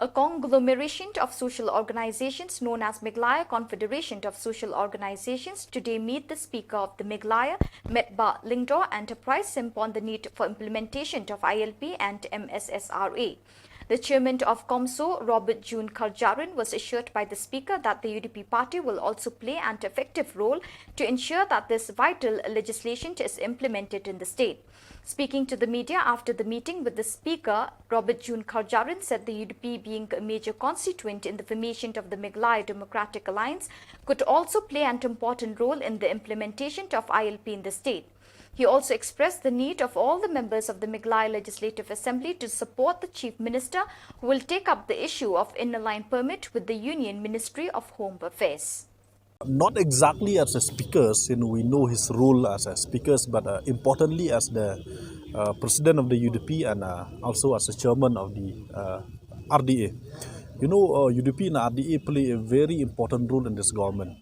A conglomeration of social organizations known as Meghalaya Confederation of Social Organizations today meet the Speaker of the Meghalaya Metba Lingdor Enterprise Simp on the need for implementation of ILP and MSSRA. The chairman of Comso, Robert June Karjarin, was assured by the Speaker that the UDP party will also play an effective role to ensure that this vital legislation is implemented in the state. Speaking to the media after the meeting with the Speaker, Robert June Karjarin said the UDP, being a major constituent in the formation of the Meghalaya Democratic Alliance, could also play an important role in the implementation of ILP in the state. He also expressed the need of all the members of the Meghalaya Legislative Assembly to support the Chief Minister, who will take up the issue of inner line permit with the Union Ministry of Home Affairs. Not exactly as a speaker, we know his role as a speaker, but importantly as the president of the UDP and also as the chairman of the RDA. You know, UDP and RDA play a very important role in this government.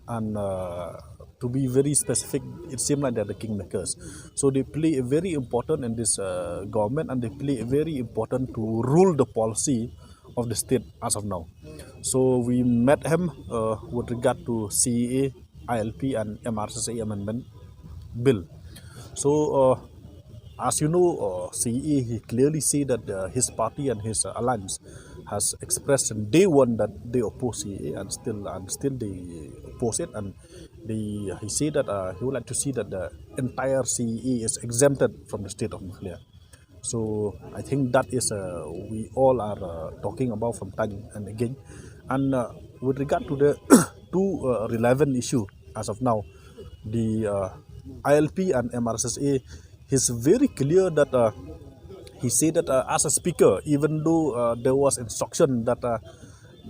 And to be very specific, it seems like they're the kingmakers. So they play a very important in this government, and they play a very important to rule the policy of the state as of now. So we met him with regard to CEA, ILP and MRSA amendment bill. So as you know, CEA, he clearly said that his party and his alliance has expressed in day one that they oppose CEA and still they oppose it, and he said that he would like to see that the entire CEA is exempted from the state of Meghalaya. So I think that is we all are talking about from time and again. And with regard to the two relevant issue as of now, the ILP and MRSA, he's very clear that he said that as a speaker, even though there was instruction that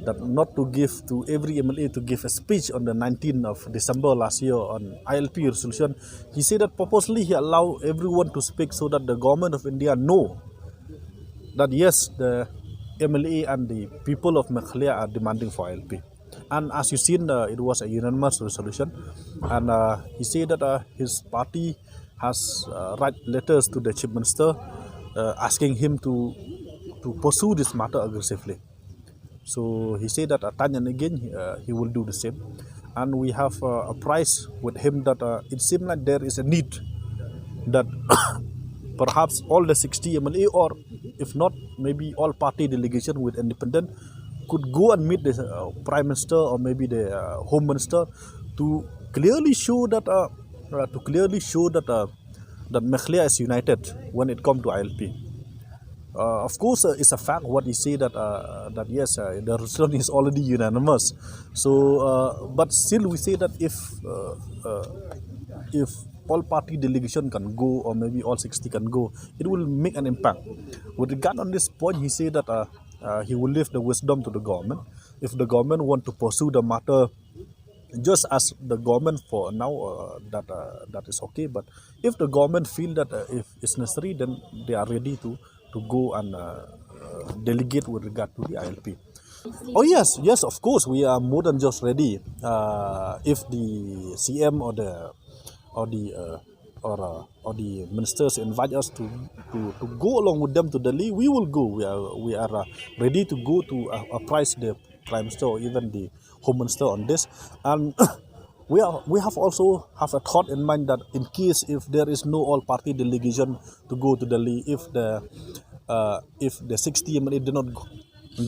that not to give to every MLA to give a speech on the 19th of December last year on ILP resolution, he said that purposely he allowed everyone to speak so that the government of India know that yes, the MLA and the people of Meghalaya are demanding for ILP. And as you seen, it was a unanimous resolution, and he said that his party has write letters to the Chief Minister asking him to pursue this matter aggressively. So he said that time and again he will do the same, and we have apprised with him that it seems like there is a need that perhaps all the 60 MLA, or if not, maybe all party delegation with independent, could go and meet the Prime Minister or maybe the Home Minister to clearly show that that Meghalaya is united when it comes to ILP. Of course, it's a fact what he said that yes, the resolution is already unanimous. So, but still we say that if all party delegation can go, or maybe all 60 can go, it will make an impact. With regard on this point, he said that he will leave the wisdom to the government. If the government want to pursue the matter, just as the government for now, that is okay. But if the government feel that if it's necessary, then they are ready to go and delegate with regard to the ILP. Oh yes, of course, we are more than just ready. If the CM or the ministers invite us to go along with them to Delhi, we will go. We are ready to go to apprise the Prime Minister or even the Home Minister on this, and we have also have a thought in mind that in case if there is no all party delegation to go to Delhi, if the 60 MLA did not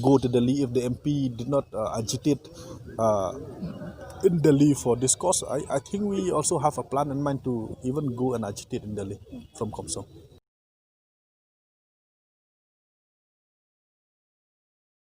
go to Delhi, if the MP did not agitate in Delhi for this cause, I think we also have a plan in mind to even go and agitate in Delhi from Comso.